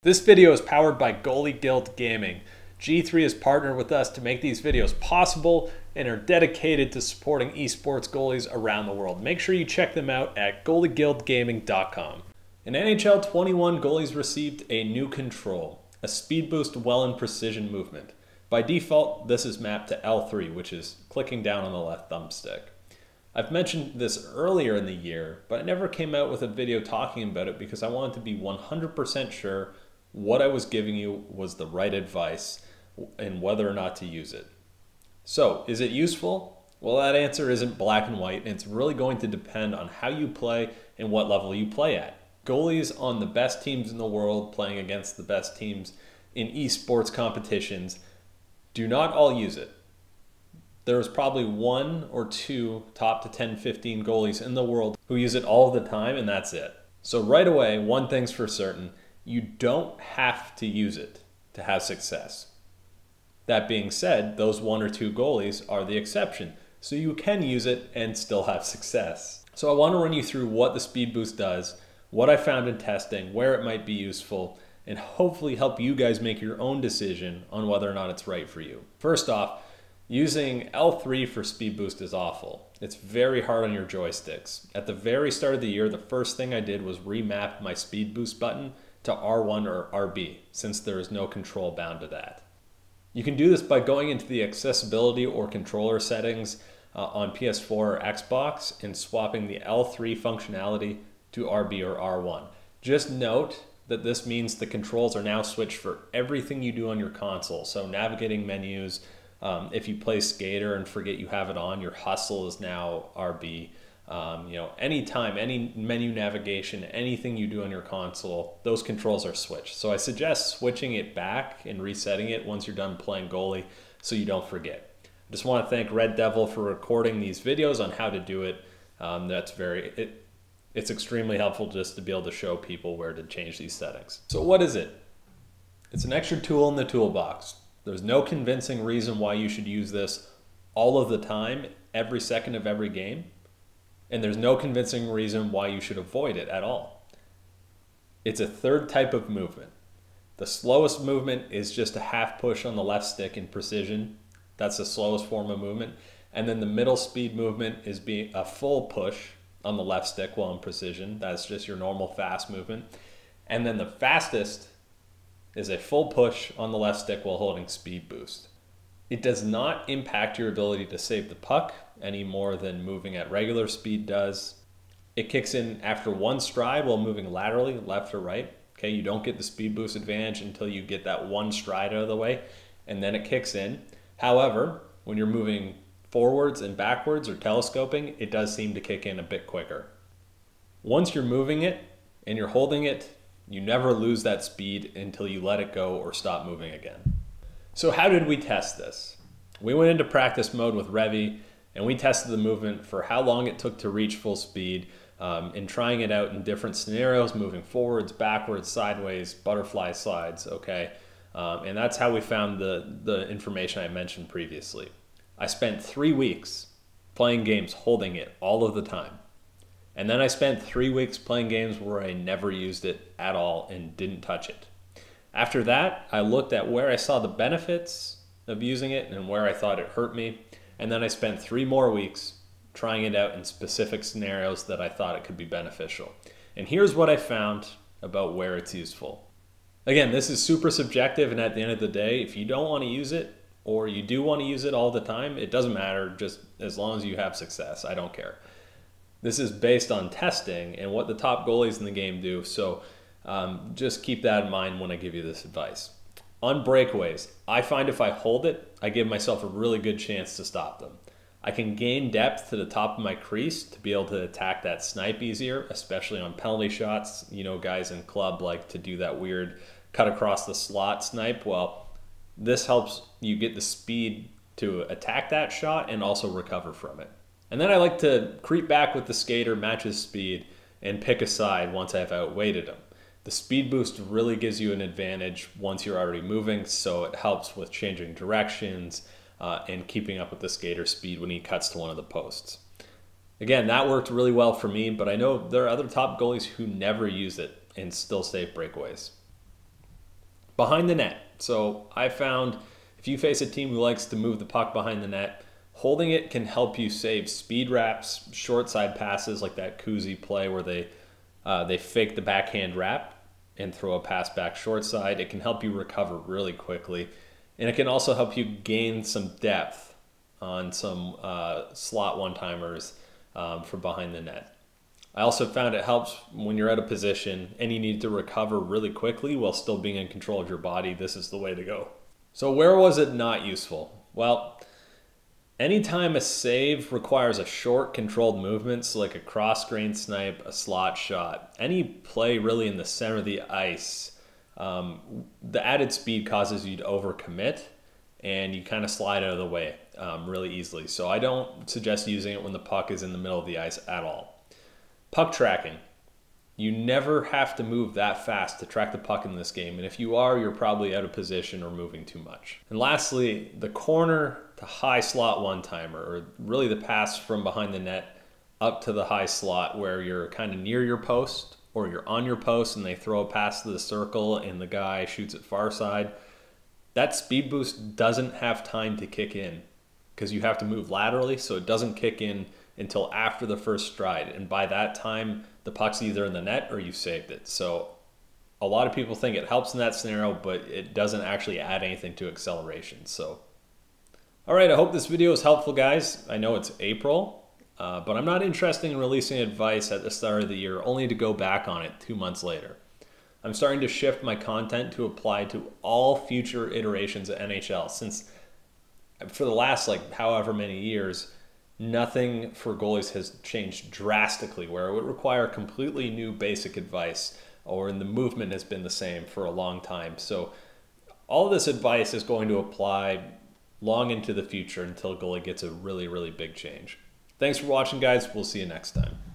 This video is powered by Goalie Guild Gaming. G3 has partnered with us to make these videos possible and are dedicated to supporting esports goalies around the world. Make sure you check them out at goalieguildgaming.com. In NHL 21, goalies received a new control, a speed boost well and precision movement. By default, this is mapped to L3, which is clicking down on the left thumbstick. I've mentioned this earlier in the year, but I never came out with a video talking about it because I wanted to be 100% sure what I was giving you was the right advice and whether or not to use it. So, is it useful? Well, that answer isn't black and white, and it's really going to depend on how you play and what level you play at. Goalies on the best teams in the world playing against the best teams in esports competitions do not all use it. There's probably one or two top to 10, 15 goalies in the world who use it all the time, and that's it. So right away, one thing's for certain, you don't have to use it to have success. That being said, those one or two goalies are the exception, so you can use it and still have success. So I want to run you through what the speed boost does, what I found in testing, where it might be useful, and hopefully help you guys make your own decision on whether or not it's right for you. First off, using L3 for speed boost is awful. It's very hard on your joysticks. At the very start of the year, the first thing I did was remap my speed boost button to R1 or RB, since there is no control bound to that. You can do this by going into the accessibility or controller settings on PS4 or Xbox and swapping the L3 functionality to RB or R1. Just note that this means the controls are now switched for everything you do on your console. So navigating menus, if you play skater and forget you have it on, your hustle is now RB. Anytime, any menu navigation, anything you do on your console, those controls are switched. So I suggest switching it back and resetting it once you're done playing goalie so you don't forget. I just want to thank Red Devil for recording these videos on how to do it. It's extremely helpful just to be able to show people where to change these settings. So what is it? It's an extra tool in the toolbox. There's no convincing reason why you should use this all of the time, every second of every game. And there's no convincing reason why you should avoid it at all. It's a third type of movement. The slowest movement is just a half push on the left stick in precision. That's the slowest form of movement. And then the middle speed movement is being a full push on the left stick while in precision. That's just your normal fast movement. And then the fastest is a full push on the left stick while holding speed boost. It does not impact your ability to save the puck any more than moving at regular speed does. It kicks in after one stride while moving laterally, left or right. Okay, you don't get the speed boost advantage until you get that one stride out of the way, and then it kicks in. However, when you're moving forwards and backwards or telescoping, it does seem to kick in a bit quicker. Once you're moving it and you're holding it, you never lose that speed until you let it go or stop moving again. So how did we test this? We went into practice mode with Revy and we tested the movement for how long it took to reach full speed and trying it out in different scenarios, moving forwards, backwards, sideways, butterfly slides, okay? And that's how we found the information I mentioned previously. I spent 3 weeks playing games holding it all of the time. And then I spent 3 weeks playing games where I never used it at all and didn't touch it. After that, I looked at where I saw the benefits of using it and where I thought it hurt me. And then I spent 3 more weeks trying it out in specific scenarios that I thought it could be beneficial. And here's what I found about where it's useful. Again, this is super subjective, and at the end of the day, if you don't want to use it or you do want to use it all the time, it doesn't matter, just as long as you have success. I don't care. This is based on testing and what the top goalies in the game do. So just keep that in mind when I give you this advice. On breakaways, I find if I hold it, I give myself a really good chance to stop them. I can gain depth to the top of my crease to be able to attack that snipe easier, especially on penalty shots. You know, guys in club like to do that weird cut across the slot snipe. Well, this helps you get the speed to attack that shot and also recover from it. And then I like to creep back with the skater, match his speed, and pick a side once I've outweighted him. The speed boost really gives you an advantage once you're already moving, so it helps with changing directions and keeping up with the skater's speed when he cuts to one of the posts. Again, that worked really well for me, but I know there are other top goalies who never use it and still save breakaways. Behind the net. So I found if you face a team who likes to move the puck behind the net, holding it can help you save speed wraps, short side passes like that koozie play where they fake the backhand wrap and throw a pass back short side. It can help you recover really quickly. And it can also help you gain some depth on some slot one-timers for behind the net. I also found it helps when you're out of position and you need to recover really quickly while still being in control of your body. This is the way to go. So where was it not useful? Well, anytime a save requires a short controlled movement, so like a cross-grain snipe, a slot shot, any play really in the center of the ice, the added speed causes you to overcommit and you kind of slide out of the way really easily. So I don't suggest using it when the puck is in the middle of the ice at all. Puck tracking. You never have to move that fast to track the puck in this game. And if you are, you're probably out of position or moving too much. And lastly, the corner to high slot one-timer, or really the pass from behind the net up to the high slot where you're kind of near your post or you're on your post and they throw a pass to the circle and the guy shoots it far side. That speed boost doesn't have time to kick in because you have to move laterally, so it doesn't kick in until after the first stride. And by that time, the puck's either in the net or you saved it. So a lot of people think it helps in that scenario, but it doesn't actually add anything to acceleration. So, all right, I hope this video is helpful, guys. I know it's April, but I'm not interested in releasing advice at the start of the year only to go back on it 2 months later. I'm starting to shift my content to apply to all future iterations of NHL, since for the last however many years, nothing for goalies has changed drastically where it would require completely new basic advice, or the movement has been the same for a long time. So all of this advice is going to apply long into the future until goalie gets a really, really big change. Thanks for watching, guys. We'll see you next time.